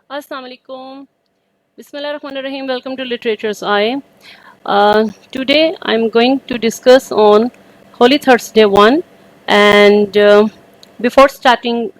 Assalamu alaikum. Bismillahirrahmanirrahim. Welcome to Literature's Eye. Today I'm going to discuss on Holy Thursday 1 and before starting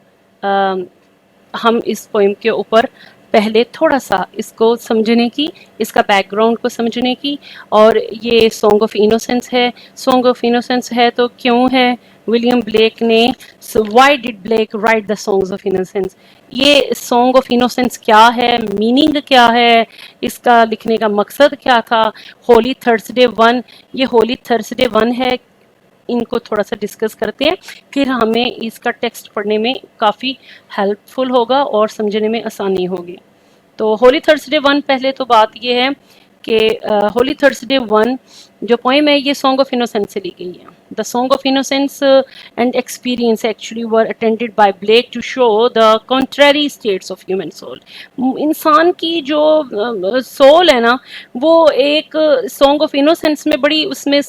हम इस poem के ऊपर पहले थोड़ा सा इसको समझने की, इसका बैकग्राउंड को समझने की, और ये सॉन्ग ऑफ इनोसेंस है। सॉन्ग ऑफ इनोसेंस है तो क्यों है, विलियम ब्लेक ने, why did Blake write the songs of innocence, ये सॉन्ग ऑफ इनोसेंस क्या है, मीनिंग क्या है, इसका लिखने का मकसद क्या था। होली थर्सडे 1, ये होली थर्सडे 1 है, इनको थोड़ा सा डिस्कस करते हैं, फिर हमें इसका टेक्स्ट पढ़ने में काफ़ी हेल्पफुल होगा और समझने में आसानी होगी। तो होली थर्सडे 1, पहले तो बात ये है कि होली थर्सडे 1 जो पोएम है ये सॉन्ग ऑफ इनोसेंस से ली गई है। The song of innocence and experience actually were attended by Blake to show the contrary states of human soul. इंसान की जो सोल है ना, वो एक सॉन्ग ऑफ इनोसेंस में बड़ी उसमें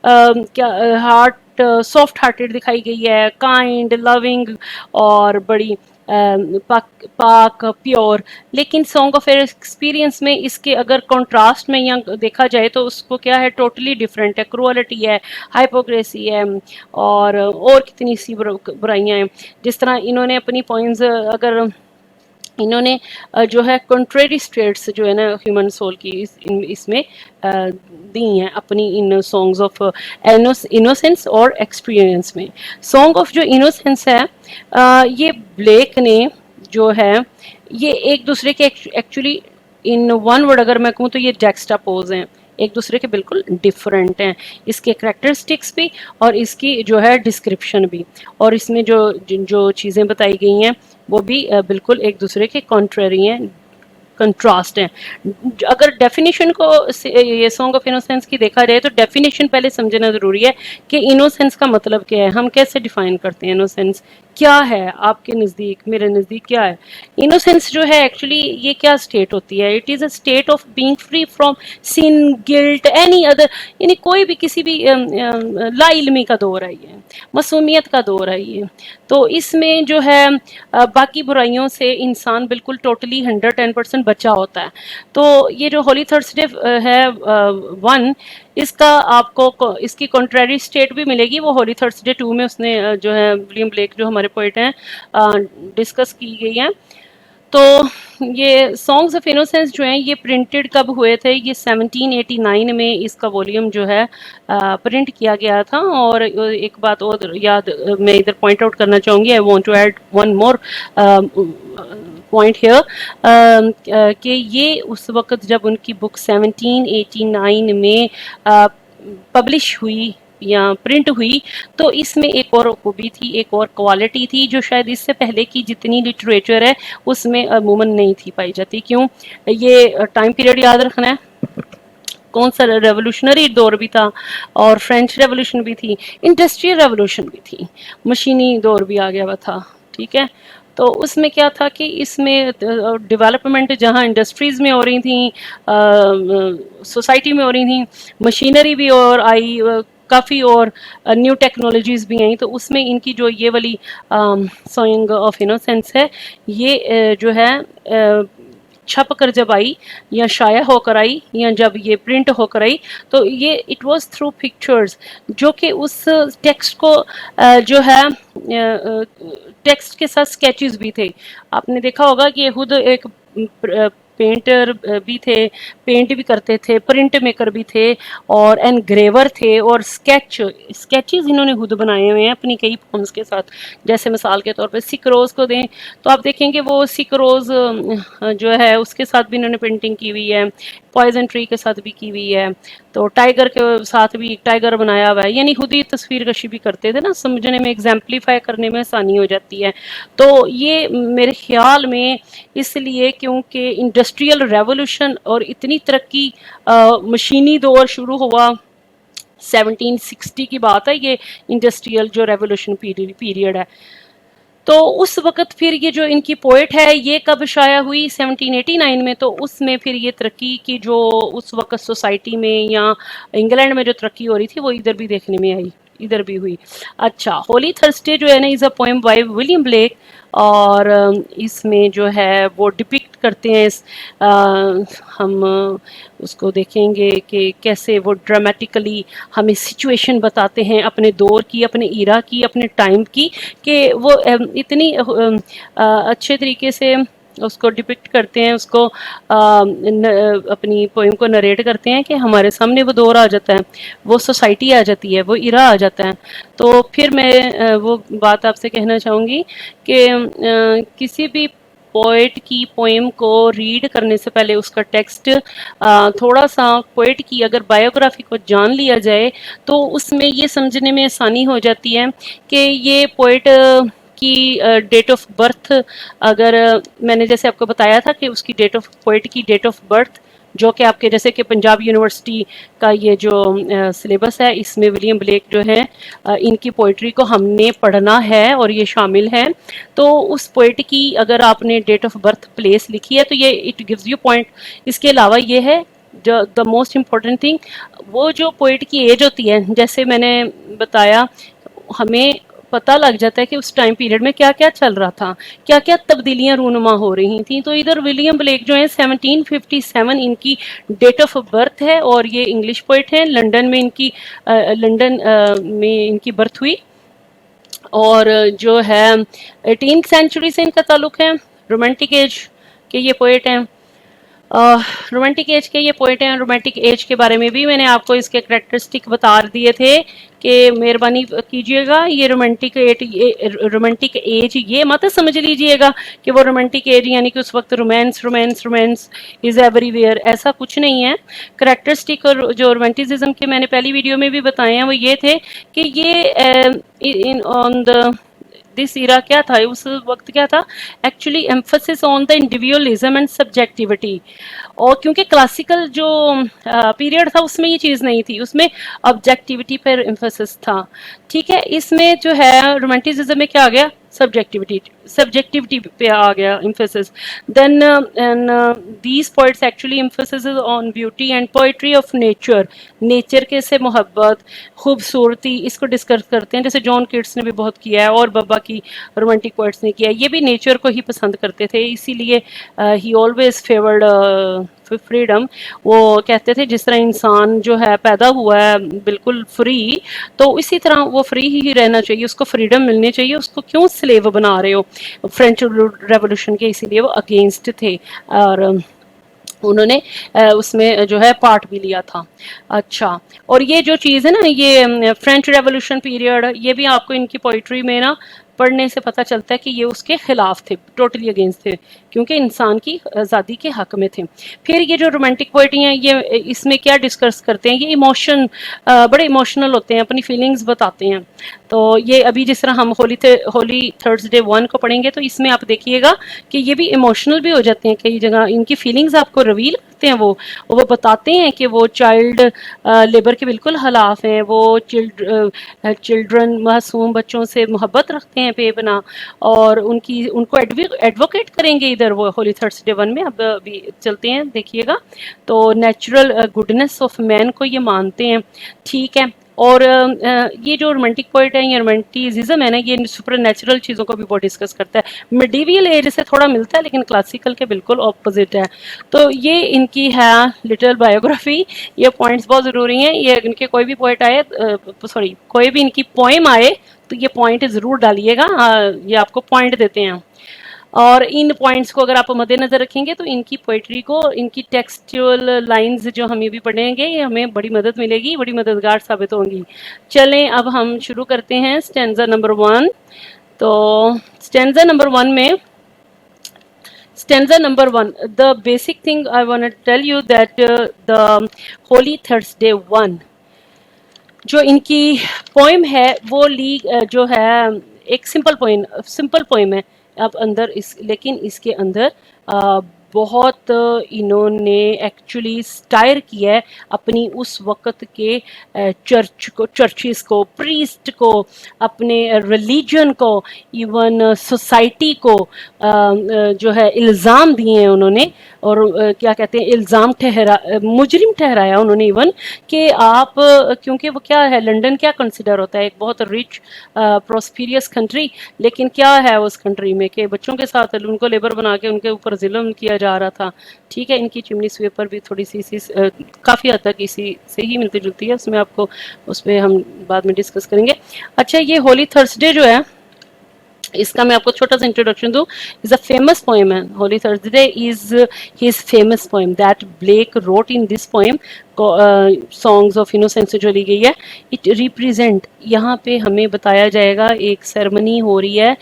क्या हार्ट सॉफ्ट हार्टेड दिखाई गई है, काइंड लविंग और बड़ी पाक प्योर। लेकिन सॉन्ग ऑफ एक्सपीरियंस में इसके अगर कॉन्ट्रास्ट में यहाँ देखा जाए तो उसको क्या है, टोटली डिफरेंट है। क्रुअलिटी है, हाइपोक्रेसी है और कितनी सी बुराइयां हैं। जिस तरह इन्होंने अपनी पॉइंट्स अगर इन्होंने जो है कंट्रेरी स्टेट्स जो है ना ह्यूमन सोल की इसमें दी हैं अपनी इन सॉन्ग्स ऑफ इनोसेंस और एक्सपीरियंस में। सॉन्ग ऑफ जो इनोसेंस है ये ब्लेक ने जो है ये एक दूसरे के एक्चुअली इन वन वर्ड अगर मैं कहूँ तो ये जैक्सटापोज हैं, एक दूसरे के बिल्कुल डिफरेंट हैं, इसके करैक्टरिस्टिक्स भी और इसकी जो है डिस्क्रिप्शन भी, और इसमें जो जो चीज़ें बताई गई हैं वो भी बिल्कुल एक दूसरे के कॉन्ट्ररी हैं, कंट्रास्ट है। अगर डेफिनेशन को ये सॉन्ग ऑफ इनोसेंस की देखा जाए तो डेफिनेशन पहले समझना ज़रूरी है कि इनोसेंस का मतलब क्या है, हम कैसे डिफाइन करते हैं इनोसेंस क्या है, आपके नज़दीक मेरे नज़दीक क्या है। इनोसेंस जो है एक्चुअली ये क्या स्टेट होती है, it is a state of being free from sin guilt any other, यानी कोई भी किसी भी लाइल्मी का दौर है, ये मासूमियत का दौर है ये। तो इसमें जो है बाकी बुराइयों से इंसान बिल्कुल टोटली 110% बचा होता है। तो ये जो होली थर्सडे है 1, इसका आपको इसकी कॉन्ट्रेरी स्टेट भी मिलेगी, वो होली थर्सडे 2 में उसने जो है विलियम ब्लेक जो हमारे पोइट हैं डिस्कस की गई हैं। तो ये सॉन्ग्स ऑफ इनोसेंस जो हैं ये प्रिंटेड कब हुए थे, ये 1789 में इसका वॉल्यूम जो है प्रिंट किया गया था। और एक बात और याद मैं इधर पॉइंट आउट करना चाहूँगी, I want to add one more point here कि ये उस वक्त जब उनकी बुक 1789 में पब्लिश हुई या प्रिंट हुई तो इसमें एक और खूबी थी, एक और क्वालिटी थी जो शायद इससे पहले की जितनी लिटरेचर है उसमें अमूमन नहीं थी पाई जाती। क्यों, ये टाइम पीरियड याद रखना है, कौन सा रेवोल्यूशनरी दौर भी था और फ्रेंच रेवोल्यूशन भी थी, इंडस्ट्रियल रेवोल्यूशन भी थी, मशीनी दौर भी आ गया हुआ था। ठीक है, तो उसमें क्या था कि इसमें डेवलपमेंट जहाँ इंडस्ट्रीज़ में हो रही थी, सोसाइटी में हो रही थी, मशीनरी भी और आई काफ़ी, और न्यू टेक्नोलॉजीज़ भी आई, तो उसमें इनकी जो ये वाली सॉन्ग ऑफ इनोसेंस है ये जो है छप कर जब आई या शाया होकर आई या जब ये प्रिंट होकर आई तो ये इट वाज थ्रू पिक्चर्स, जो कि उस टेक्स्ट को जो है टेक्स्ट के साथ स्केचेस भी थे। आपने देखा होगा कि ये खुद एक पेंटर भी थे, पेंट भी करते थे, प्रिंट मेकर भी थे और एनग्रेवर थे, और स्केचेस इन्होंने खुद बनाए हुए हैं अपनी कई फॉर्म्स के साथ। जैसे मिसाल के तौर पे सिक रोज़ को दें तो आप देखेंगे वो सिक रोज़ जो है उसके साथ भी इन्होंने पेंटिंग की हुई है, पॉइजन ट्री के साथ भी की हुई है, तो टाइगर के साथ भी टाइगर बनाया हुआ है, यानी खुद ही तस्वीर कशी भी करते थे ना, समझने में एग्जाम्पलीफाई करने में आसानी हो जाती है। तो ये मेरे ख्याल में इसलिए क्योंकि इंडस्ट्रियल रेवोल्यूशन और इतनी तरक्की मशीनी दौर शुरू हुआ, 1760 की बात है, ये इंडस्ट्रियल जो रेवोल्यूशन पीरियड है। तो उस वक्त फिर ये जो इनकी पोएट है ये कब शाया हुई, 1789 में, तो उसमें फिर ये तरक्की की जो उस वक्त सोसाइटी में या इंग्लैंड में जो तरक्की हो रही थी वो इधर भी देखने में आई। इधर भी हुई। अच्छा, होली थर्सडे जो है ना is a poem by William Blake, और इसमें जो है वो डिपिक्ट करते हैं हम उसको देखेंगे कि कैसे वो ड्रामेटिकली हमें सिचुएशन बताते हैं अपने दौर की, अपने इरा की, अपने टाइम की, कि वो इतनी अच्छे तरीके से उसको डिपिक्ट करते हैं, उसको अपनी पोएम को नरेट करते हैं कि हमारे सामने वो दौर आ जाता है, वो सोसाइटी आ जाती है, वो इरा आ जाता है। तो फिर मैं वो बात आपसे कहना चाहूँगी कि किसी भी पोएट की पोएम को रीड करने से पहले उसका टेक्स्ट थोड़ा सा पोएट की अगर बायोग्राफी को जान लिया जाए तो उसमें ये समझने में आसानी हो जाती है कि ये पोएट की डेट ऑफ बर्थ, अगर मैंने जैसे आपको बताया था कि उसकी डेट ऑफ पोएट की डेट ऑफ बर्थ जो कि आपके जैसे कि पंजाब यूनिवर्सिटी का ये जो सिलेबस है इसमें विलियम ब्लेक जो है इनकी पोइट्री को हमने पढ़ना है और ये शामिल है। तो उस पोइट की अगर आपने डेट ऑफ बर्थ प्लेस लिखी है तो ये इट गिव्स यू पॉइंट। इसके अलावा ये है द मोस्ट इम्पॉर्टेंट थिंग, वो जो पोइट की एज होती है, जैसे मैंने बताया, हमें पता लग जाता है कि उस टाइम पीरियड में क्या क्या चल रहा था, क्या क्या तब्दीलियां रूनुमा हो रही थी। तो इधर विलियम ब्लेक जो है 1757 इनकी डेट ऑफ बर्थ है और ये इंग्लिश पोइट है। लंदन में इनकी लंदन में इनकी बर्थ हुई और जो है 18th सेंचुरी से इनका ताल्लुक है। रोमांटिक एज के ये पोइट हैं, रोमांटिक एज के ये पोइट हैं। रोमांटिक एज के बारे में भी मैंने आपको इसके करेक्टरिस्टिक बता दिए थे कि मेहरबानी कीजिएगा ये रोमांटिक एज ये मत समझ लीजिएगा कि वो रोमांटिक एज यानी कि उस वक्त romance romance romance is everywhere, ऐसा कुछ नहीं है। करेक्टरिस्टिक और जो रोमांटिसिज्म के मैंने पहली वीडियो में भी बताए हैं वो ये थे कि ये ऑन द दिस इरा क्या था, उस वक्त क्या था, actually emphasis on the individualism and subjectivity. और क्योंकि क्लासिकल जो पीरियड था उसमें ये चीज़ नहीं थी, उसमें ऑब्जेक्टिविटी पर एम्फोसिस था। ठीक है, इसमें जो है रोमांटिसिज्म में क्या आ गया, सब्जेक्टिविटी पे आ गया emphasis. Then these poets actually emphasis on beauty and poetry of nature, nature के से मोहब्बत, खूबसूरती, इसको डिस्कस करते हैं, जैसे जॉन किट्स ने भी बहुत किया है और बाबा की रोमांटिक पोइट्स ने किया है। ये भी नेचर को ही पसंद करते थे, इसीलिए ही ऑलवेज फेवर्ड फ्रीडम। वो कहते थे जिस तरह इंसान जो है पैदा हुआ है बिल्कुल फ्री, तो इसी तरह वो फ्री ही रहना चाहिए, उसको फ्रीडम मिलनी चाहिए, उसको क्यों स्लेव बना रहे हो। फ्रेंच रेवोल्यूशन के इसीलिए वो अगेंस्ट थे और उन्होंने उसमें जो है पार्ट भी लिया था। अच्छा, और ये जो चीज़ है ना, ये फ्रेंच रेवोल्यूशन पीरियड, ये भी आपको इनकी पोइट्री में ना पढ़ने से पता चलता है कि ये उसके खिलाफ थे, टोटली अगेंस्ट थे, क्योंकि इंसान की आज़ादी के हक में थे। फिर ये जो रोमांटिक पोइट्री हैं ये इसमें क्या डिस्कस करते हैं, ये इमोशन, बड़े इमोशनल होते हैं, अपनी फीलिंग्स बताते हैं। तो ये अभी जिस तरह हम होली थर्सडे 1 को पढ़ेंगे तो इसमें आप देखिएगा कि ये भी इमोशनल भी हो जाते हैं, कई जगह इनकी फीलिंग्स आपको रिवील करते हैं। वो बताते हैं कि वो चाइल्ड लेबर के बिल्कुल खिलाफ हैं, वो चिल्ड्रन मासूम बच्चों से मोहब्बत रखते हैं बेपनाह, और उनको एडवोकेट करेंगे इधर वो होली थर्सडे 1 में। अब अभी चलते हैं, देखिएगा। तो नेचुरल गुडनेस ऑफ मैन को ये मानते हैं, ठीक है। और ये जो रोमांटिक पोइट है, ये रोमांटिसिज्म है ना, ये सुपर नेचुरल चीज़ों को भी बहुत डिस्कस करता है। मिडीवियल एज से थोड़ा मिलता है लेकिन क्लासिकल के बिल्कुल ऑपोजिट है। तो ये इनकी है लिटिल बायोग्राफी। ये पॉइंट्स बहुत ज़रूरी हैं, ये इनके कोई भी पोइट आए, सॉरी कोई भी इनकी पोएम आए तो ये पॉइंट ज़रूर डालिएगा, ये आपको पॉइंट देते हैं। और इन पॉइंट्स को अगर आप मद्देनजर रखेंगे तो इनकी पोइट्री को, इनकी टेक्सचुअल लाइंस जो हम ये भी पढ़ेंगे, ये हमें बड़ी मदद मिलेगी, बड़ी मददगार साबित होंगी। चलें अब हम शुरू करते हैं स्टैंजा नंबर 1। तो स्टैंजा नंबर 1 में, stanza number 1, the basic thing I want to tell you that the Holy Thursday 1 जो इनकी पोएम है वो जो है एक सिंपल पोएम है। अब अंदर लेकिन इसके अंदर बहुत इन्होंने एक्चुअली स्टायर किया है अपनी उस वक़्त के चर्च को, चर्चिस को, प्रीस्ट को, अपने रिलीजन को, इवन सोसाइटी को जो है इल्ज़ाम दिए हैं उन्होंने, और क्या कहते हैं, इल्ज़ाम मुजरिम ठहराया उन्होंने इवन, कि आप क्योंकि वो क्या है, लंदन क्या कंसिडर होता है, एक बहुत रिच प्रोस्पीरियस कंट्री, लेकिन क्या है उस कंट्री में कि बच्चों के साथ उनको लेबर बना के उनके ऊपर जुल्म किया जा रहा था। ठीक है, इनकी चिमनी स्वीपर भी थोड़ी सी काफ़ी हद तक इसी से ही मिलती जुलती है, उसमें आपको, उस पर हम बाद में डिस्कस करेंगे। अच्छा, ये होली थर्सडे जो है, इसका मैं आपको छोटा सा इंट्रोडक्शन दूं। इज अ फेमस पोएम है, Holy Thursday is his famous poem that Blake wrote in this poem, songs of innocence से जो ली गई है। इट रिप्रेजेंट, यहाँ पे हमें बताया जाएगा एक सेरेमनी हो रही है,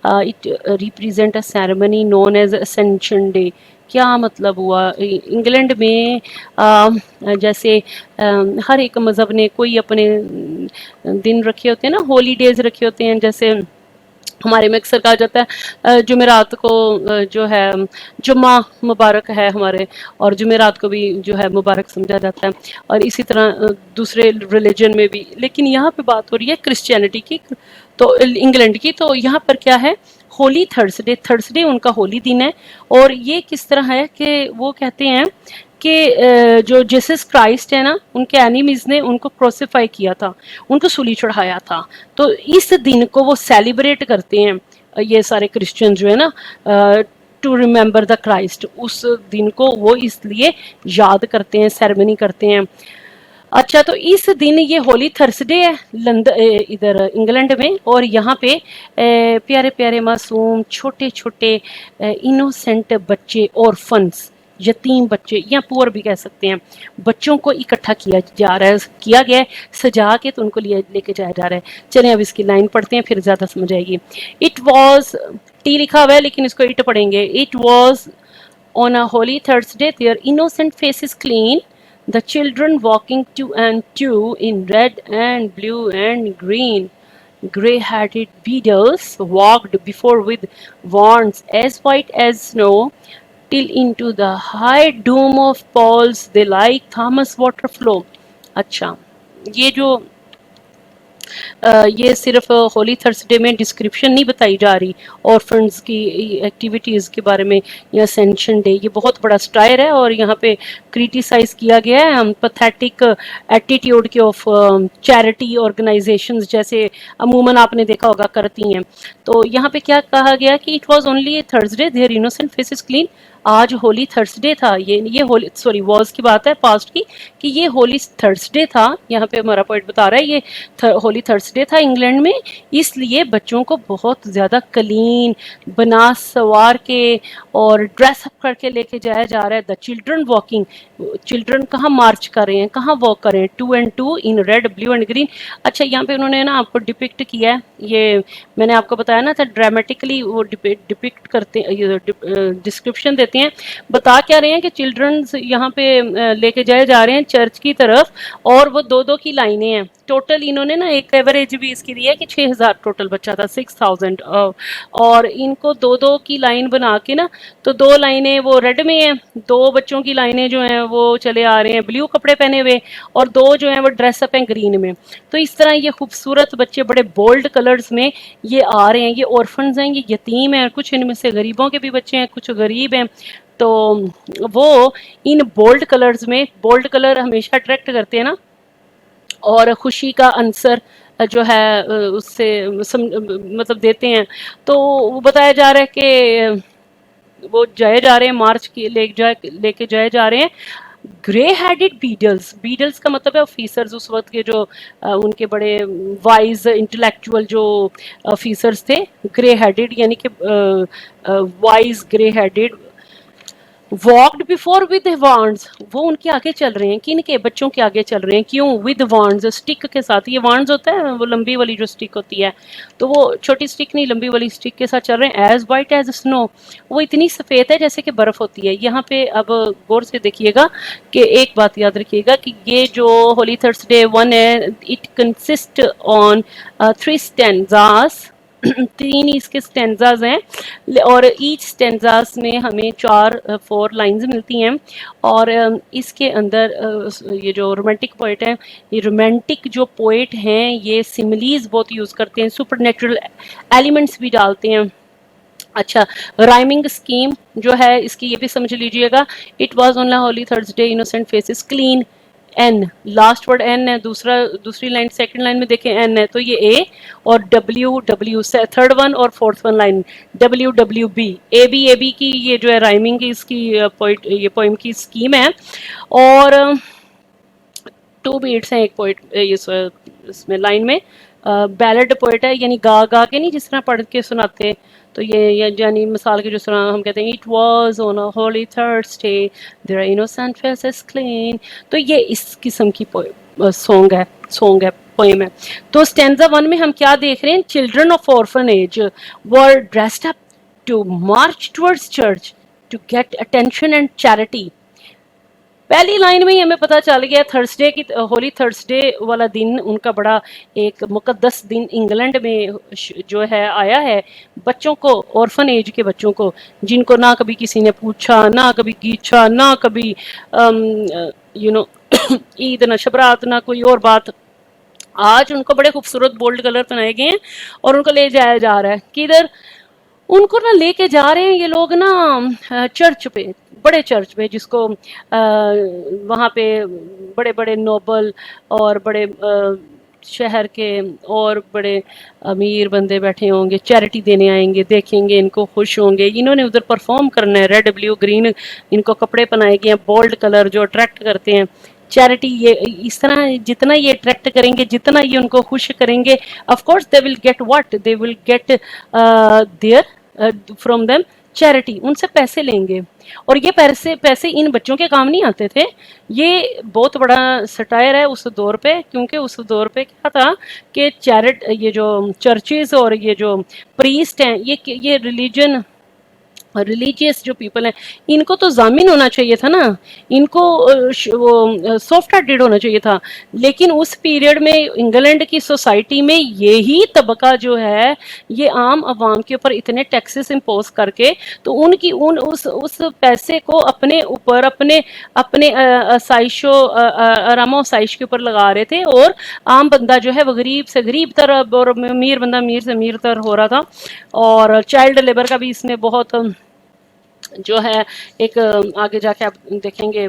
it represent a ceremony known as Ascension Day. क्या मतलब हुआ, इंग्लैंड में जैसे हर एक मज़हब ने कोई अपने दिन रखे होते हैं ना, हॉलीडेज रखे होते हैं, जैसे हमारे में अक्सर कहा जाता है जुमेरात को जो है जुम्मा मुबारक है हमारे, और जुमेरात को भी जो है मुबारक समझा जाता है, और इसी तरह दूसरे रिलीजन में भी। लेकिन यहाँ पे बात हो रही है क्रिश्चियनिटी की, तो इंग्लैंड की, तो यहाँ पर क्या है, होली थर्सडे, थर्सडे उनका होली दिन है। और ये किस तरह है कि वो कहते हैं कि जो जीसस क्राइस्ट है ना, उनके एनिमीज ने उनको क्रोसिफाई किया था, उनको सूली चढ़ाया था, तो इस दिन को वो सेलिब्रेट करते हैं, ये सारे क्रिश्चियन जो है ना, टू रिमेम्बर द क्राइस्ट। उस दिन को वो इसलिए याद करते हैं, सेरेमनी करते हैं। अच्छा, तो इस दिन ये होली थर्सडे है लंदन, इधर इंग्लैंड में, और यहाँ पे प्यारे प्यारे मासूम छोटे छोटे इनोसेंट बच्चे, ऑर्फन्स, यतीम बच्चे या पुअर भी कह सकते हैं, बच्चों को इकट्ठा किया जा रहा है, किया गया है, सजा के तो उनको लेके जाया जा रहा है। चलें अब इसकी लाइन पढ़ते हैं, फिर ज़्यादा समझ आएगी। इट वॉज, टी लिखा हुआ है लेकिन इसको इट पढ़ेंगे। It was on a holy Thursday, their innocent faces clean, the children walking two and two in red and blue and green. Grey-headed beadles walked before with wands as white as snow, till into the high dome of Paul's they like Thomas water flow. अच्छा, ये जो ये सिर्फ Holi Thursday में description नहीं बताई जा रही ऑर्फन्स की एक्टिविटीज़ के बारे में, या असेंशन डे, ये बहुत बड़ा स्टायर है, और यहाँ पे क्रिटिसाइज किया गया है पैथेटिक एटीट्यूड के ऑफ चैरिटी ऑर्गेनाइजेशंस, जैसे अमूमन आपने देखा होगा करती हैं। तो यहाँ पे क्या कहा गया कि it was only Thursday, there innocent faces clean. आज होली थर्सडे था, ये होली, सॉरी वॉज की बात है पास्ट की, कि ये होली थर्सडे था। यहाँ पे हमारा पॉइंट बता रहा है ये होली थर्सडे था इंग्लैंड में, इसलिए बच्चों को बहुत ज़्यादा क्लीन बना सवार के और ड्रेस अप करके लेके जाया जा रहा है। द चिल्ड्रन वॉकिंग, चिल्ड्रन कहाँ मार्च कर रहे हैं, कहाँ वॉक कर रहे हैं, two and two in red blue and green. अच्छा, यहाँ पे उन्होंने ना आपको डिपिक्ट किया है, ये मैंने आपको बताया ना था, ड्रामेटिकली वो डिपिक्ट करते, डिस्क्रिप्शन देते हैं। बता क्या रहे हैं कि चिल्ड्रंस यहाँ पे लेके जाए जा रहे हैं चर्च की तरफ, और वो दो दो की लाइनें हैं। टोटल इन्होंने ना एक एवरेज भी इसकी दी है कि 6000 टोटल बच्चा था, 6000, और इनको दो दो की लाइन बना के ना, तो दो लाइनें वो रेड में हैं, दो बच्चों की लाइनें जो हैं वो चले आ रहे हैं ब्लू कपड़े पहने हुए, और दो जो हैं वो ड्रेस अप हैं ग्रीन में। तो इस तरह ये खूबसूरत बच्चे बड़े बोल्ड कलर्स में ये आ रहे हैं। ये ऑर्फन्स हैं, ये यतीम हैं, कुछ इनमें से गरीबों के भी बच्चे हैं, कुछ गरीब हैं। तो वो इन बोल्ड कलर्स में, बोल्ड कलर हमेशा अट्रैक्ट करते हैं ना, और खुशी का आंसर जो है उससे मतलब देते हैं। तो वो बताया जा रहा है कि वो जाए जा रहे हैं, मार्च की लेके जाए जा रहे हैं। ग्रे हेडेड बीडल्स, बीडल्स का मतलब है ऑफिसर्स, उस वक्त के जो उनके बड़े वाइज इंटेलेक्चुअल जो ऑफिसर्स थे, ग्रे हेडेड यानी कि wise grey headed, walked before with wands, वो उनके आगे चल रहे हैं, किन के, बच्चों के आगे चल रहे हैं। क्यों? विद वांड्स, स्टिक के साथ। ये वांड्स होता है वो लंबी वाली जो स्टिक होती है, तो वो छोटी स्टिक नहीं, लंबी वाली स्टिक के साथ चल रहे हैं। एज वाइट एज स्नो, वो इतनी सफ़ेद है जैसे कि बर्फ़ होती है। यहाँ पे अब गौर से देखिएगा कि एक बात याद रखिएगा कि ये जो होली थर्सडे 1 है, इट कंसिस्ट ऑन 3 स्टैंजास तीन इसके स्टेंजाज हैं और ईच स्टेंजाज में हमें 4 लाइंस मिलती हैं। और इसके अंदर ये जो रोमांटिक पोइट है, ये रोमांटिक जो पोइट हैं ये सिमिलीज बहुत यूज़ करते हैं, सुपरनेचुरल एलिमेंट्स भी डालते हैं। अच्छा, राइमिंग स्कीम जो है इसकी ये भी समझ लीजिएगा। It was on Holy Thursday innocent faces clean, N last word N है, दूसरी लाइन सेकंड लाइन में देखें एन है, तो ये ए और डब्ल्यू डब्ल्यू थर्ड वन और fourth one line W W B A B की ये जो है राइमिंग की इसकी ये पोइम की स्कीम है। और 2 बीट्स हैं एक पोइट इसमें लाइन में। बैलेड पोइट है, यानी गा गा के नहीं, जिस तरह पढ़ के सुनाते। तो ये यानी मिसाल के जो सुना हम कहते हैं it was on a Holy Thursday there innocent faces clean, तो ये इस किस्म की सॉन्ग है पोएम है। तो स्टैंजा 1 में हम क्या देख रहे हैं, children of orphanage were dressed up to march towards church to get attention and charity. पहली लाइन में ही हमें पता चल गया थर्सडे की, होली थर्सडे वाला दिन उनका बड़ा एक मुकद्दस दिन इंग्लैंड में जो है आया है। बच्चों को, ऑर्फन एज के बच्चों को, जिनको ना कभी किसी ने पूछा, ना कभी गीछा, ना कभी ईद, ना शबरात, ना कोई और बात, आज उनको बड़े खूबसूरत बोल्ड कलर पहनाए गए हैं और उनको ले जाया जा रहा है किधर, उनको ना लेके जा रहे हैं ये लोग ना चर्च पे, बड़े चर्च पे, जिसको वहाँ पे बड़े बड़े नोबल और बड़े शहर के और बड़े अमीर बंदे बैठे होंगे, चैरिटी देने आएंगे, देखेंगे इनको, खुश होंगे। इन्होंने उधर परफॉर्म करना है, रेड ब्लू ग्रीन इनको कपड़े पहनाए गए हैं, बोल्ड कलर जो अट्रैक्ट करते हैं चैरिटी। ये इस तरह जितना ये अट्रैक्ट करेंगे, जितना ये उनको खुश करेंगे, of course they will get what, they will get there from them charity, उनसे पैसे लेंगे। और ये पैसे इन बच्चों के काम नहीं आते थे। ये बहुत बड़ा सटायर है उस दौर पे, क्योंकि उस दौर पे क्या था कि ये जो चर्चेज और ये जो प्रीस्ट हैं, ये रिलीजियस जो पीपल हैं, इनको तो जामिन होना चाहिए था ना, इनको वो सॉफ्ट हार्टेड होना चाहिए था। लेकिन उस पीरियड में इंग्लैंड की सोसाइटी में यही तबका जो है, ये आम आवाम के ऊपर इतने टैक्सेस इम्पोज करके, तो उनकी उस पैसे को अपने ऊपर, अपने अपने आसाइशो आराम आसाइश के ऊपर लगा रहे थे, और आम बंदा जो है वो गरीब से गरीब तर और अमीर बंदा अमीर से अमीर तर हो रहा था। और चाइल्ड लेबर का भी इसमें बहुत जो है एक आगे जाके आप देखेंगे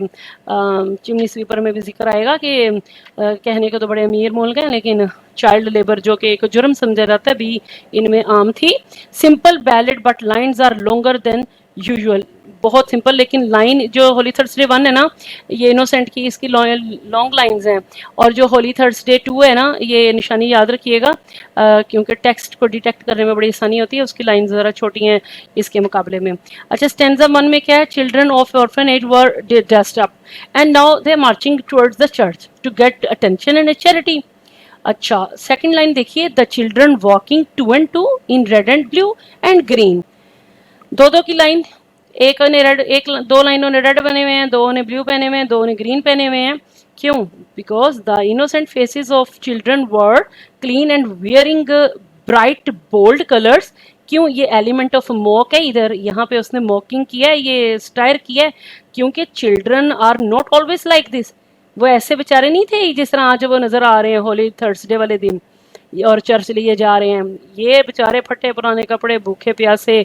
चिमनी स्वीपर में भी जिक्र आएगा कि कहने को तो बड़े अमीर मुल्क हैं, लेकिन चाइल्ड लेबर जो कि एक जुर्म समझा जाता है भी इनमें आम थी। Simple ballad but lines are longer than usual, बहुत सिंपल, लेकिन लाइन जो होली थर्सडे 1 है ना, ये इनोसेंट की इसकी लॉन्ग लाइंस हैं, और जो होली थर्सडे 2 है ना, ये निशानी याद रखिएगा क्योंकि टेक्स्ट को डिटेक्ट करने में बड़ी आसानी होती है, उसकी लाइंस ज़रा छोटी हैं इसके मुकाबले में। अच्छा, स्टेंजा 1 में क्या है, children of orphanage were dressed up and now they are marching towards the church to get attention and charity. अच्छा, सेकंड लाइन देखिए, the children walking 2 and 2 in red and blue and green, दो की line, एक ने red, दो लाइनों ने red बने हुए हैं, दो ने ब्लू पहने हुए हैं, दो ने ग्रीन पहने हुए हैं। क्यों? Because the innocent faces of children were clean and wearing bright bold colours. क्यों? ये एलिमेंट ऑफ मॉक है, इधर यहाँ पे उसने मॉकिंग किया है, ये स्टायर किया है, क्योंकि children are not always like this. वो ऐसे बेचारे नहीं थे जिस तरह आज वो नजर आ रहे हैं होली थर्सडे वाले दिन और चर्च लिए जा रहे हैं। ये बेचारे फटे पुराने कपड़े, भूखे प्यासे,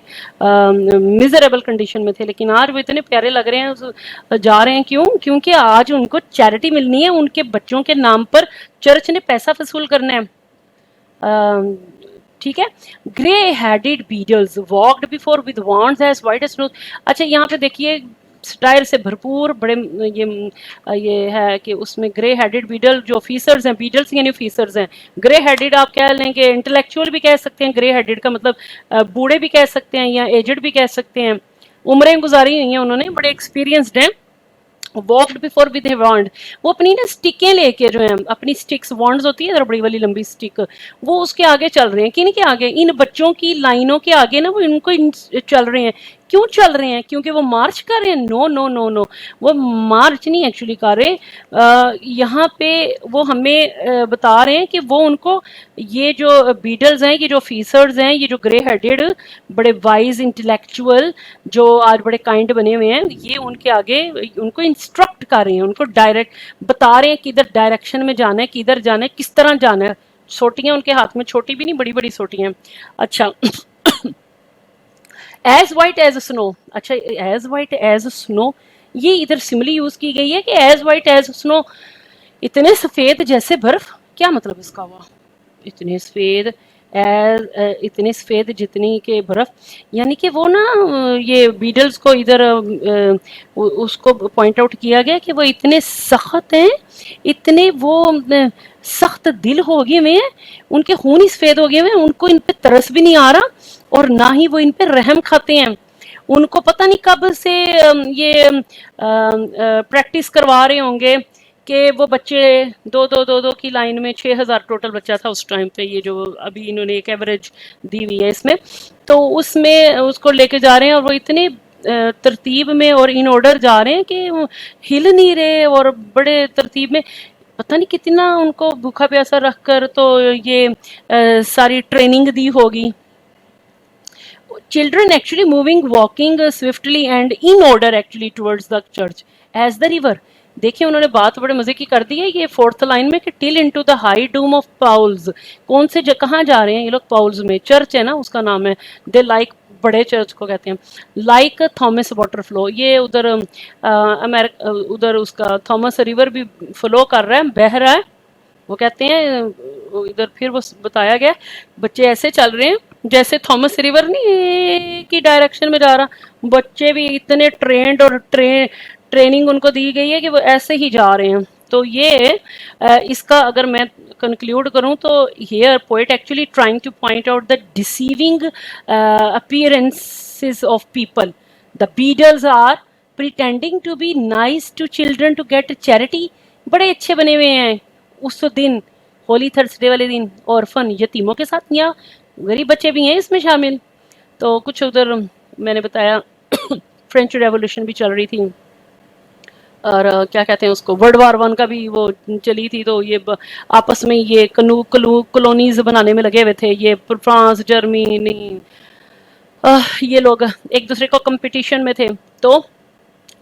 मिजरेबल कंडीशन में थे, लेकिन आज वो इतने प्यारे लग रहे हैं, जा रहे हैं। क्यों? क्योंकि आज उनको चैरिटी मिलनी है, उनके बच्चों के नाम पर चर्च ने पैसा वसूल करना है। ठीक है। Grey headed beadles walked before with wands as white as snow. अच्छा, यहाँ पे देखिए स्टाइल से भरपूर बड़े ये है कि उसमें ग्रे हेडेड बीडल जो ऑफिसर्स हैं, बीडल्स यानी ऑफिसर्स हैं, ग्रे हेडेड आप कह लेंगे, इंटेलेक्चुअल भी कह सकते हैं, ग्रे हेडेड का मतलब बूढ़े भी कह सकते हैं या एजड भी कह सकते हैं, उम्रें गुजारी हुई हैं उन्होंने, बड़े एक्सपीरियंसड हैं। वॉक्ड बिफोर विद वॉन्ड, वो अपनी ना स्टिकें लेके जो है, अपनी स्टिक्स, वॉन्ड्स होती है बड़ी वाली लंबी स्टिक, वो उसके आगे चल रहे हैं। किन के आगे? इन बच्चों की लाइनों के आगे ना, वो इनको चल रहे हैं। क्यों चल रहे हैं? क्योंकि वो मार्च कर रहे हैं? नो नो नो नो, वो मार्च नहीं एक्चुअली कर रहे। यहाँ पे वो हमें बता रहे हैं कि वो उनको, ये जो बीटल्स हैं, ये जो फीसर्स हैं, ये जो ग्रे हेडेड बड़े वाइज इंटेलेक्चुअल जो आज बड़े काइंड बने हुए हैं, ये उनके आगे उनको इंस्ट्रक्ट कर रहे हैं, उनको डायरेक्ट बता रहे हैं किधर डायरेक्शन में जाना है, किधर जाना है, किस तरह जाना है। सोटियां उनके हाथ में, छोटी भी नहीं, बड़ी बड़ी सोटियां। अच्छा एज वाइट एज स्नो। अच्छा, एज वाइट एज स्नो, ये इधर सिमिली यूज की गई है कि एज वाइट एज स्नो, इतने सफेद जैसे बर्फ। क्या मतलब इसका हुआ? इतने सफेद, इतने सफेद जितनी के बर्फ, यानी कि वो ना ये बीडल्स को इधर उसको पॉइंट आउट किया गया कि वो इतने सख्त हैं, इतने वो सख्त दिल हो गए हुए हैं, उनके खून ही सफेद हो गए हुए हैं, उनको इन पे तरस भी नहीं आ रहा और ना ही वो इन पे रहम खाते हैं। उनको पता नहीं कब से ये प्रैक्टिस करवा रहे होंगे कि वो बच्चे दो दो दो दो की लाइन में, 6,000 टोटल बच्चा था उस टाइम पे, ये जो अभी इन्होंने एक एवरेज दी हुई है इसमें, तो उसमें उसको लेके जा रहे हैं और वो इतने तरतीब में और इन ऑर्डर जा रहे हैं कि वो हिल नहीं रहे और बड़े तरतीब में, पता नहीं कितना उनको भूखा प्यासा रख कर तो ये सारी ट्रेनिंग दी होगी। Children actually moving, walking swiftly and in order actually towards the church as the river. देखिए उन्होंने बात बड़े मजे की कर दी है ये 4th लाइन में कि till into the high dome of Paul's. कौन से कहाँ जा रहे हैं ये लोग? पाउल्स में, चर्च है ना उसका नाम है, दे लाइक, बड़े चर्च को कहते हैं, लाइक थॉमस वाटर फ्लो। ये उधर अमेरिका, उधर उसका थॉमस रिवर भी फ्लो कर रहा है, बह रहा है। वो कहते हैं इधर फिर वो बताया गया, बच्चे ऐसे चल रहे हैं जैसे थॉमस रिवर नहीं की डायरेक्शन में जा रहा, बच्चे भी इतने ट्रेंड और ट्रेनिंग उनको दी गई है कि वो ऐसे ही जा रहे हैं। तो ये इसका अगर मैं कंक्लूड करूं तो here poet actually trying two point out the deceiving appearances of people. The beadles are pretending to be nice to children to get charity. बड़े अच्छे बने हुए हैं उस दिन, होली थर्सडे वाले दिन, ऑर्फन यतीमों के साथ, या गरीब बच्चे भी हैं इसमें शामिल। तो कुछ उधर मैंने बताया फ्रेंच रेवोल्यूशन भी चल रही थी और क्या कहते हैं उसको, वर्ल्ड वार 1 का भी वो चली थी, तो ये आपस में ये कॉलोनीज बनाने में लगे हुए थे, ये फ्रांस, जर्मनी, ये लोग एक दूसरे को कंपटीशन में थे। तो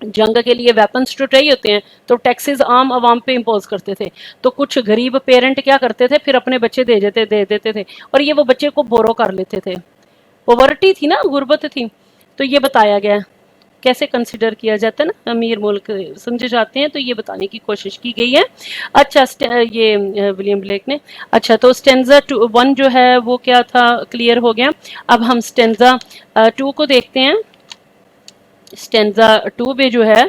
जंग के लिए वेपन्स तो चाहिए होते हैं, तो टैक्सेस आम आवाम पे इम्पोज करते थे। तो कुछ गरीब पेरेंट क्या करते थे, फिर अपने बच्चे दे देते थे और ये वो बच्चे को बोरो कर लेते थे। पॉवर्टी थी ना, गुर्बत थी। तो ये बताया गया कैसे कंसिडर किया जाता है ना, अमीर मुल्क समझे जाते हैं, तो ये बताने की कोशिश की गई है। अच्छा, ये विलियम ब्लेक ने। अच्छा, तो स्टेंजा 1 जो है वो क्या था, क्लियर हो गया। अब हम स्टेंजा 2 को देखते हैं। स्टेंजा 2 में जो है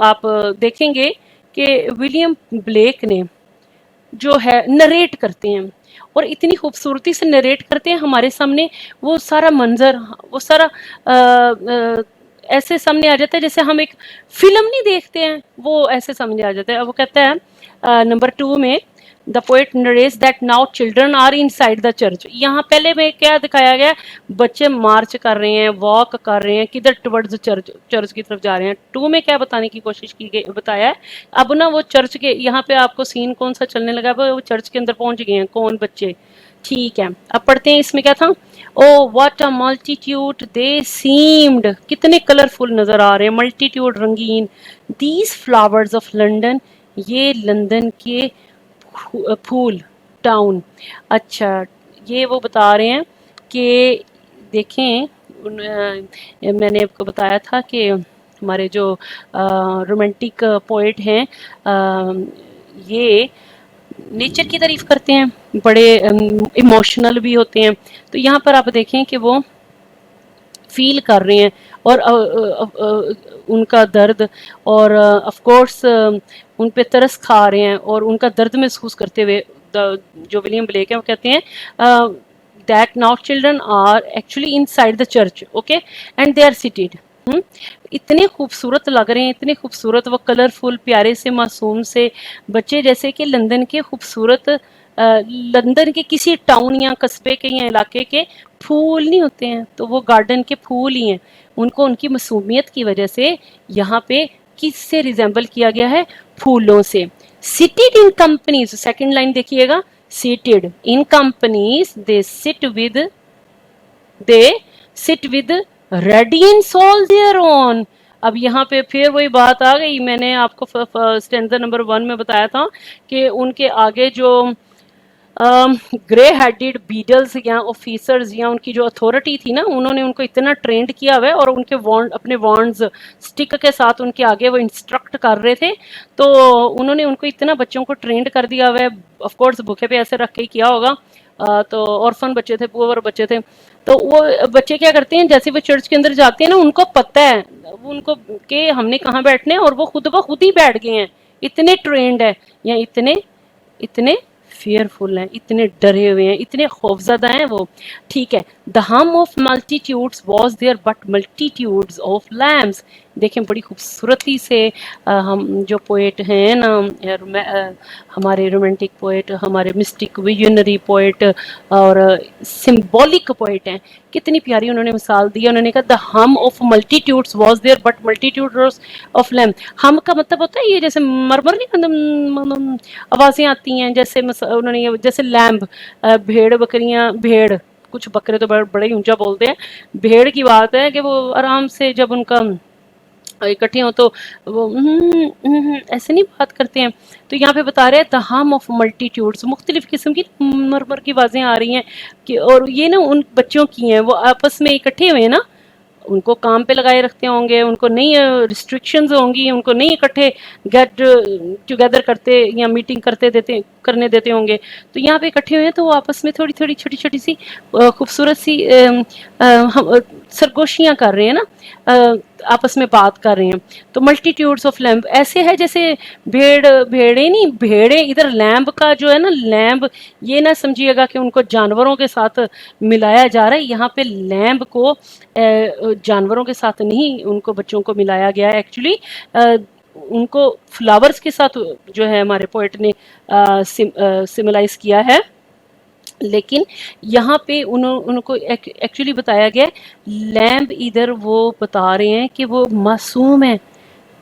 आप देखेंगे कि विलियम ब्लेक ने जो है नरेट करते हैं और इतनी खूबसूरती से नरेट करते हैं हमारे सामने, वो सारा मंजर, वो सारा ऐसे सामने आ जाता है जैसे हम एक फिल्म नहीं देखते हैं, वो ऐसे सामने आ जाता है। वो कहता है नंबर 2 में, the poet narrates that now children are inside the church. यहाँ पहले में क्या दिखाया गया, बच्चे मार्च कर रहे हैं, वॉक कर रहे हैं, किधर टुवर्ड्स चर्च की तरफ जा रहे हैं। 2 में क्या बताने की कोशिश की गई, बताया है अब ना वो चर्च के, यहाँ पे आपको सीन कौन सा चलने लगा, वो चर्च के अंदर पहुंच गए हैं, कौन? बच्चे। ठीक है, अब पढ़ते हैं इसमें क्या था। Oh what a multitude they seemed, कितने कलरफुल नजर आ रहे हैं, मल्टीट्यूड, रंगीन। दीज फ्लावर्स ऑफ लंदन, ये लंदन के फूल, टाउन। अच्छा, ये वो बता रहे हैं कि देखें, मैंने आपको बताया था कि हमारे जो रोमांटिक पोएट हैं ये नेचर की तारीफ करते हैं, बड़े इमोशनल भी होते हैं। तो यहाँ पर आप देखें कि वो फील कर रहे हैं और उनका दर्द, और ऑफ कोर्स उन पे तरस खा रहे हैं और उनका दर्द महसूस करते हुए जो विलियम ब्लेक है वो कहते हैं that now children are actually inside the church, okay, and they are seated. इतने खूबसूरत लग रहे हैं, इतने खूबसूरत, वो कलरफुल, प्यारे से, मासूम से बच्चे, जैसे कि लंदन के खूबसूरत लंदन के किसी टाउन या कस्बे के या इलाके के फूल नहीं होते हैं, तो वो गार्डन के फूल ही हैं। उनको उनकी मासूमियत की वजह से यहाँ पे किससे रिजेंबल किया गया है? फूलों से। सिटेड इन कंपनीज, सेकंड लाइन देखिएगा, seated in companies they sit with radiance all their own। अब यहाँ पे फिर वही बात आ गई, मैंने आपको स्टैंजा नंबर 1 में बताया था कि उनके आगे जो ग्रे हेडेड बीडल्स या ऑफिसर्स या उनकी जो अथॉरिटी थी ना, उन्होंने उनको इतना ट्रेंड किया हुआ है और उनके वॉन्ड, अपने वॉन्ड्स स्टिक के साथ उनके आगे वो इंस्ट्रक्ट कर रहे थे, तो उन्होंने उनको इतना बच्चों को ट्रेंड कर दिया हुआ है। ऑफ कोर्स भूखे पे ऐसे रख के ही किया होगा। तो ऑर्फन बच्चे थे, पुअर बच्चे थे, तो वो बच्चे क्या करते हैं, जैसे वो चर्च के अंदर जाते हैं ना, उनको पता है उनको कि हमने कहाँ बैठने हैं, और वो खुद ही बैठ गए हैं, इतने ट्रेंड है या इतने इतने फेयरफुल हैं, इतने डरे हुए हैं, इतने खौफजदा हैं वो। ठीक है, the hum of multitudes was there but multitudes of lambs. देखें बड़ी खूबसूरती से हम जो पोएट हैं ना, हमारे रोमांटिक पोएट, हमारे मिस्टिक विजनरी पोएट और सिंबॉलिक पोएट हैं, कितनी प्यारी उन्होंने मिसाल दी। उन्होंने कहा the hum of multitudes was there but multitudes of lamp. Hum का मतलब होता है ये जैसे मरमर नहीं आवाज़ें आती हैं, जैसे उन्होंने ये जैसे लैम्प, भेड़ बकरियां, भेड़, कुछ बकरे तो बड़े ही ऊंचा बोलते हैं, भेड़ की बात है कि वो आराम से जब उनका इकट्ठे हो तो वो ऐसे नहीं बात करते हैं। तो यहाँ पे बता रहे हैं द हम ऑफ मल्टीट्यूड्स, मुख्तलिफ किस्म की मरमर की आवाज़ें आ रही हैं कि, और ये ना उन बच्चों की हैं, वो आपस में इकट्ठे हुए हैं ना, उनको काम पे लगाए रखते होंगे, उनको नहीं रिस्ट्रिक्शंस होंगी, उनको नहीं इकट्ठे गेट टुगेदर करते या मीटिंग करने देते होंगे। तो यहाँ पे इकट्ठे हुए हैं तो वो आपस में थोड़ी थोड़ी छोटी छोटी सी खूबसूरत सी सरगोशियाँ कर रहे हैं ना, आपस में बात कर रहे हैं। तो मल्टीट्यूड्स ऑफ लैम्प ऐसे है जैसे भेड़े नहीं, भेड़े इधर लैम्प का जो है ना, लैम्प ये ना समझिएगा कि उनको जानवरों के साथ मिलाया जा रहा है। यहाँ पे लैम्प को जानवरों के साथ नहीं, उनको बच्चों को मिलाया गया है। एक्चुअली उनको फ्लावर्स के साथ जो है हमारे पोएट ने सिमिलाइज किया है, लेकिन यहाँ पे उनको एक्चुअली बताया गया लैम्प, इधर वो बता रहे हैं कि वो मासूम है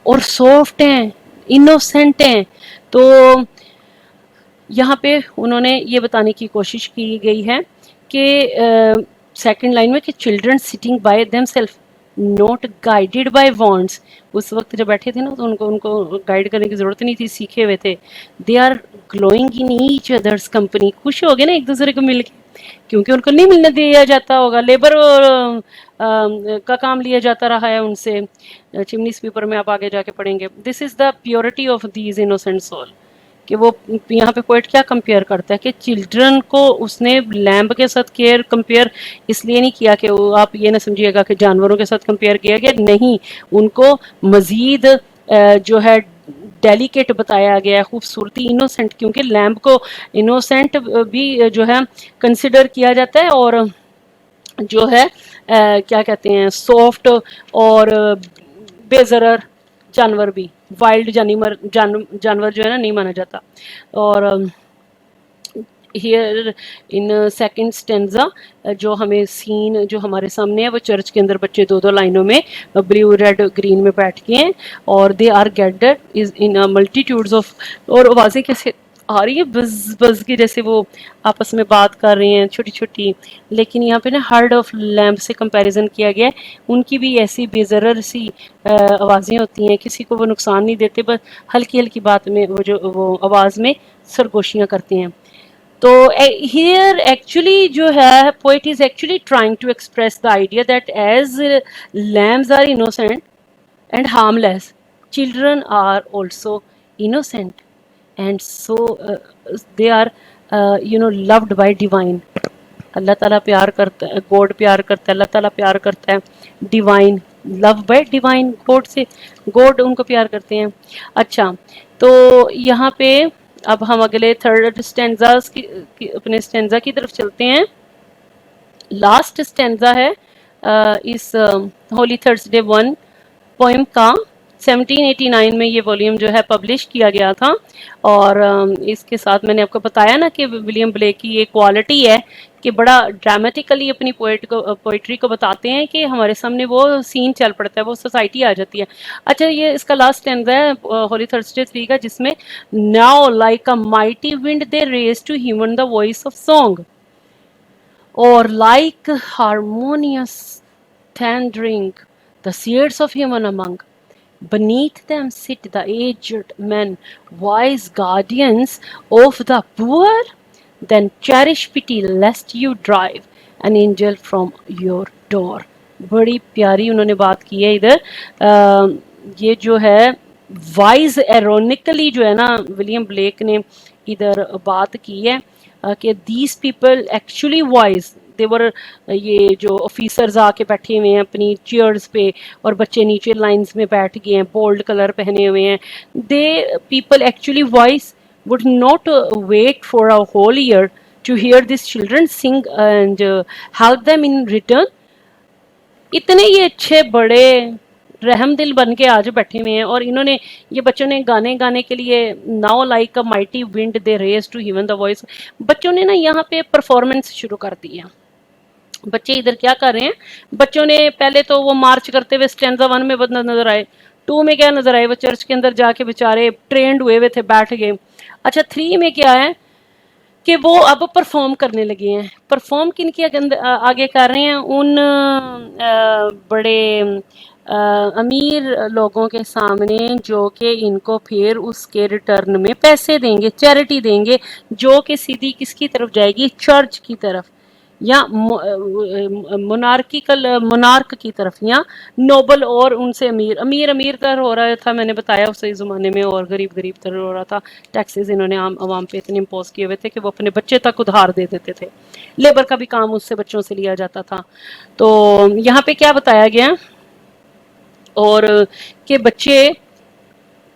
और सॉफ्ट हैं, इनोसेंट हैं। तो यहाँ पे उन्होंने ये बताने की कोशिश की गई है कि सेकंड लाइन में कि children sitting by themselves not guided by wands. उस वक्त जब बैठे थे ना, तो उनको गाइड करने की जरूरत नहीं थी, सीखे हुए थे। They are glowing in each other's company, खुश हो गए ना एक दूसरे को मिलके, क्योंकि उनको नहीं मिलने दिया जाता होगा, लेबर का काम लिया जाता रहा है उनसे। चिमनी स्वीपर में आप आगे जाके पढ़ेंगे। This is the purity of these innocent soul, कि वो यहाँ पे पोएट क्या कंपेयर करता है कि चिल्ड्रन को उसने लैम्ब के साथ कंपेयर इसलिए नहीं किया कि वो, आप ये ना समझिएगा कि जानवरों के साथ कंपेयर किया गया, नहीं, उनको मजीद जो है डेलिकेट बताया गया है, खूबसूरती, इनोसेंट, क्योंकि लैम्ब को इनोसेंट भी जो है कंसिडर किया जाता है, और जो है क्या कहते हैं, सॉफ्ट और बेजरर जानवर भी, वाइल्ड जानवर जो है ना नहीं माना जाता। और हियर इन सेकंड स्टेंजा जो हमें सीन जो हमारे सामने है, वो चर्च के अंदर बच्चे दो दो लाइनों में ब्लू रेड ग्रीन में बैठ के हैं, और they are gathered is in multitudes of, और आवाज़ें कैसे आ रही है, बज बज की, जैसे वो आपस में बात कर रहे हैं छोटी छोटी। लेकिन यहाँ पे ना हर्ड ऑफ लैम्प से कंपैरिजन किया गया है, उनकी भी ऐसी बेजरर सी आवाज़ें होती हैं, किसी को वो नुकसान नहीं देते, बस हल्की हल्की बात में वो आवाज़ में सरगोशियाँ करते हैं। तो here actually जो है poet is actually trying to express the idea that as lambs are innocent and harmless, children are also innocent, and so they are loved by divine। अल्लाह ताला प्यार करता है, गॉड प्यार करता है, अल्लाह ताला प्यार करता है, divine, love bye divine, God से, गॉड उनको प्यार करते हैं। अच्छा, तो यहाँ पे अब हम अगले थर्ड स्टेंजास की अपने स्टेंजा की तरफ चलते हैं। लास्ट स्टेंजा है इस होली थर्सडे 1 पोएम का, 1789 में ये वॉल्यूम जो है पब्लिश किया गया था। और इसके साथ मैंने आपको बताया ना कि विलियम ब्लेक की ये क्वालिटी है कि बड़ा ड्रामेटिकली अपनी पोइट्री को बताते हैं कि हमारे सामने वो सीन चल पड़ता है, वो सोसाइटी आ जाती है। अच्छा, ये इसका लास्ट स्टैंजा है होली थर्सडे 3 का, जिसमें now like a mighty wind they raise to human the voice of song, or like harmonious thundering, the seers of heaven among. Beneath them sit the aged men, wise guardians of the poor. Then cherish pity lest you drive an angel from your door. बड़ी प्यारी उन्होंने बात की है इधर। ये जो है वाइज एरोनिकली जो है ना विलियम ब्लेक ने इधर बात की है कि दीज पीपल एक्चुअली वाइज देवर, ये जो ऑफिसर्स आके बैठे हुए हैं अपनी चेयर्स पे और बच्चे नीचे लाइंस में बैठ गए हैं, बोल्ड कलर पहने हुए हैं, they people actually wise would not wait for a whole year to hear these children sing and help them in return. इतने ये अच्छे बड़े रहम दिल बन के आज बैठे हुए हैं और इन्होंने ये बच्चों ने गाने गाने के लिए now like a mighty wind they raise to human the voice, बच्चों ने ना यहाँ पे परफॉर्मेंस शुरू कर दी है। बच्चे इधर क्या कर रहे हैं, बच्चों ने पहले तो वो मार्च करते हुए स्टैंजा 1 में नजर आए, 2 में क्या नजर आए, वो चर्च के अंदर जाके बेचारे ट्रेंड हुए थे, बैठ गए। अच्छा, 3 में क्या है कि वो अब परफॉर्म करने लगे हैं। परफॉर्म किन के आगे कर रहे हैं, उन बड़े अमीर लोगों के सामने जो कि इनको फिर उसके रिटर्न में पैसे देंगे, चैरिटी देंगे, जो कि सीधी किसकी तरफ जाएगी, चर्च की तरफ या मोनार्क की तरफ, या नोबल और उनसे अमीर अमीर अमीर तर हो रहा था, मैंने बताया उस ज़माने में, और गरीब गरीब तर हो रहा था। टैक्सेस इन्होंने आम आवाम पे इतने इम्पोज किए हुए थे कि वो अपने बच्चे तक उधार दे देते थे, लेबर का भी काम उससे बच्चों से लिया जाता था। तो यहाँ पे क्या बताया गया, और कि बच्चे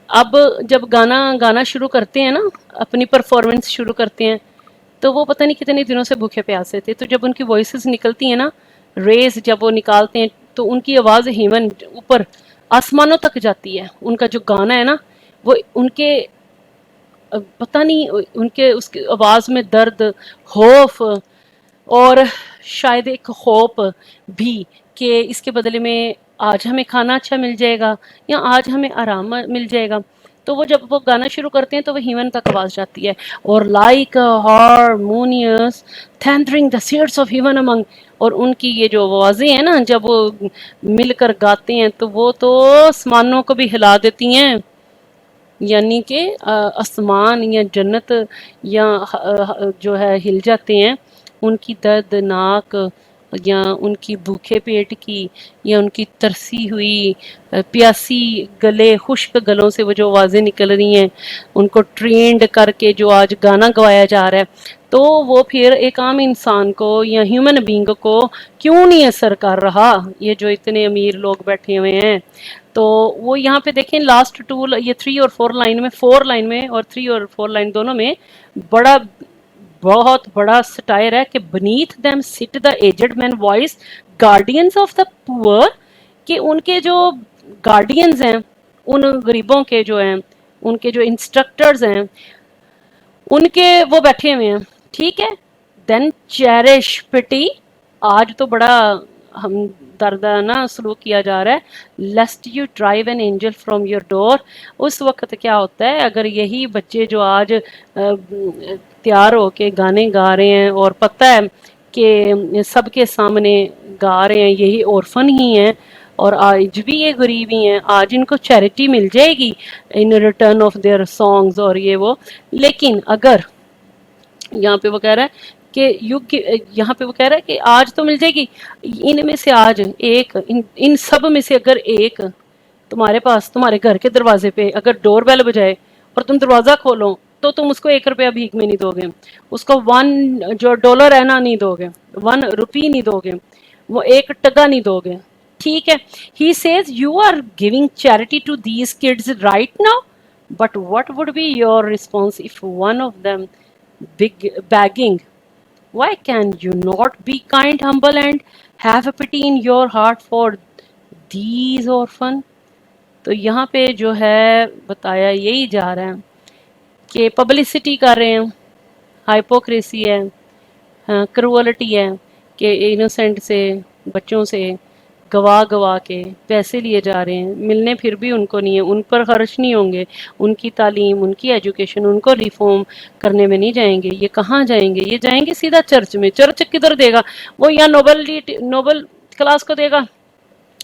अब जब गाना शुरू करते हैं ना, अपनी परफॉर्मेंस शुरू करते हैं, तो वो पता नहीं कितने दिनों से भूखे प्यासे थे, तो जब उनकी वॉइसेस निकलती हैं ना, रेज जब वो निकालते हैं, तो उनकी आवाज़ हेवन ऊपर आसमानों तक जाती है। उनका जो गाना है ना, वो उनके पता नहीं उनके उसकी आवाज़ में दर्द, खौफ और शायद एक होप भी कि इसके बदले में आज हमें खाना अच्छा मिल जाएगा या आज हमें आराम मिल जाएगा। तो वो जब वो गाना शुरू करते हैं तो वो ह्यूमन तक आवाज जाती है, और like harmonious thundering the seeds of human among, और उनकी ये जो आवाज़ें हैं ना, जब वो मिलकर गाते हैं तो वो तो आसमानों को भी हिला देती हैं, यानी कि आसमान या जन्नत या जो है हिल जाते हैं। उनकी दर्दनाक या उनकी भूखे पेट की या उनकी तरसी हुई प्यासी गले, खुश्क गलों से वो जो आवाज़ें निकल रही हैं, उनको ट्रेंड करके जो आज गाना गवाया जा रहा है, तो वो फिर एक आम इंसान को या ह्यूमन बींग को क्यों नहीं असर कर रहा, ये जो इतने अमीर लोग बैठे हुए हैं। तो वो यहाँ पे देखें लास्ट 2, ये 3 और 4 लाइन में, 4 लाइन में और 3 और 4 लाइन दोनों में बड़ा बहुत बड़ा सटायर है कि beneath them sit the aged man voice guardians of the poor, कि उनके जो गार्डियंस हैं, उन गरीबों के जो हैं, उनके जो इंस्ट्रक्टर्स हैं, उनके वो बैठे हुए हैं, ठीक है। देन चेरिश पिटी, आज तो बड़ा हम दर्दाना सलूक किया जा रहा है, लेस्ट you drive an angel from your door. उस वक्त क्या होता है, अगर यही बच्चे जो आज तैयार होके गाने गा रहे हैं और पता है कि सबके सामने गा रहे हैं, यही ऑर्फन ही हैं और आज भी ये गरीब ही हैं, आज इनको चैरिटी मिल जाएगी in return of their songs और ये वो। लेकिन अगर यहाँ पे वो कह रहा है कि यहाँ पे वो कह रहा है कि आज तो मिल जाएगी, इनमें से आज एक, इन सब में से अगर एक तुम्हारे पास, तुम्हारे घर के दरवाजे पे अगर डोर बेल बजाए और तुम दरवाजा खोलो, तो तुम उसको 1 रुपया भीख में नहीं दोगे, उसको 1 जो डॉलर है ना नहीं दोगे, 1 रुपी नहीं दोगे, वो 1 टका नहीं दोगे, ठीक है। He says you are giving charity to these kids right now, but what would be your response if one of them begging? Why can you not be kind, humble and have a pity in your heart for these orphan? तो यहाँ पे जो है बताया यही जा रहा है कि पब्लिसिटी कर रहे हैं, हाइपोक्रेसी है, क्रूअलिटी है कि इनोसेंट से, बच्चों से गवा गवा के पैसे लिए जा रहे हैं, मिलने फिर भी उनको नहीं है, उन पर खर्च नहीं होंगे, उनकी तालीम, उनकी एजुकेशन, उनको रिफॉर्म करने में नहीं जाएंगे। ये कहाँ जाएंगे? ये जाएंगे सीधा चर्च में। चर्च किधर देगा? वो यहाँ नोबल क्लास को देगा,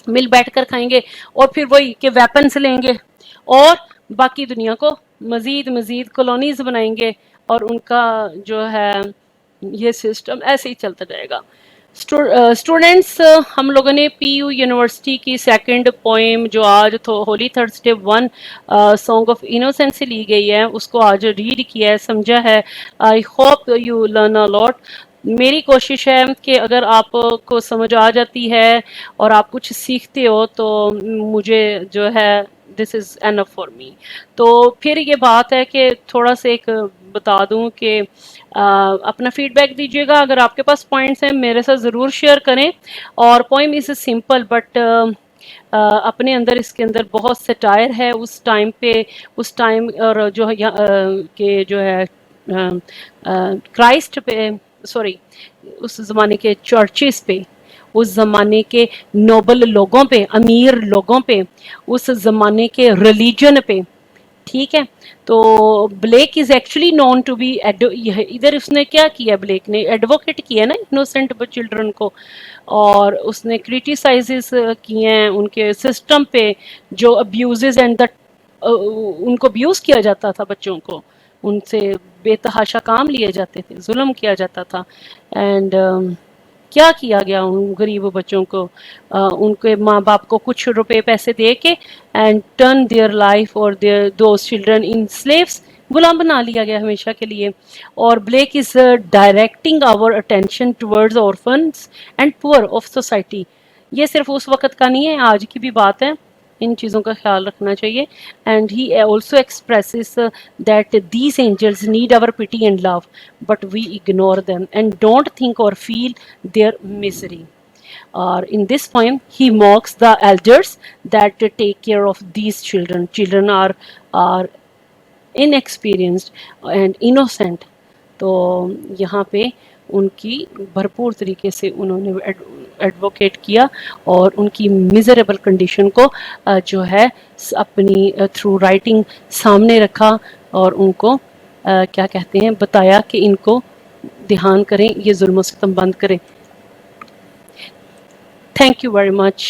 मिल बैठ कर खाएंगे और फिर वही के वेपन्स लेंगे और बाकी दुनिया को मजीद मजीद कॉलोनीज बनाएंगे और उनका जो है ये सिस्टम ऐसे ही चलता जाएगा। स्टूडेंट्स, हम लोगों ने पीयू यूनिवर्सिटी की सेकंड पोएम जो आज तो Holi Thursday 1 song of innocence से ली गई है, उसको आज रीड किया है, समझा है। I hope you learn a lot. मेरी कोशिश है कि अगर आपको समझ आ जाती है और आप कुछ सीखते हो तो मुझे जो है this is enough for me. तो फिर ये बात है कि थोड़ा सा एक बता दूं कि अपना फीडबैक दीजिएगा, अगर आपके पास पॉइंट्स हैं मेरे साथ ज़रूर शेयर करें। और पोइम इज़ सिंपल बट अपने अंदर इसके अंदर बहुत सटायर है उस टाइम पे, उस टाइम और जो है के जो है क्राइस्ट पे, सॉरी उस ज़माने के चर्चेस पे, उस ज़माने के नोबल लोगों पे, अमीर लोगों पे, उस ज़माने के रिलीजन पे, ठीक है। तो Blake is actually known to be इधर उसने क्या किया, ब्लेक ने एडवोकेट किया ना इनोसेंट चिल्ड्रन को, और उसने क्रिटिसाइजेस किए हैं उनके सिस्टम पे जो अब्यूजेस एंड द उनको अब्यूज किया जाता था, बच्चों को उनसे बेतहाशा काम लिए जाते थे, जुल्म किया जाता था। एंड क्या किया गया उन गरीब बच्चों को, उनके माँ बाप को कुछ रुपए पैसे दे के एंड टर्न देयर लाइफ और their those children in slaves, गुलाम बना लिया गया हमेशा के लिए। और Blake is directing our attention towards orphans and poor of society. ये सिर्फ उस वक्त का नहीं है, आज की भी बात है, इन चीज़ों का ख्याल रखना चाहिए। And he also expresses that these angels need our pity and love but we ignore them and don't think और feel their misery. Or in this poem, he mocks the elders that take care of these children. Children are inexperienced and innocent. तो यहाँ पे उनकी भरपूर तरीके से उन्होंने advocate किया और उनकी मिजरेबल कंडीशन को जो है अपनी थ्रू राइटिंग सामने रखा और उनको क्या कहते हैं बताया कि इनको ध्यान करें, ये जुल्म सितम बंद करें। Thank you very much.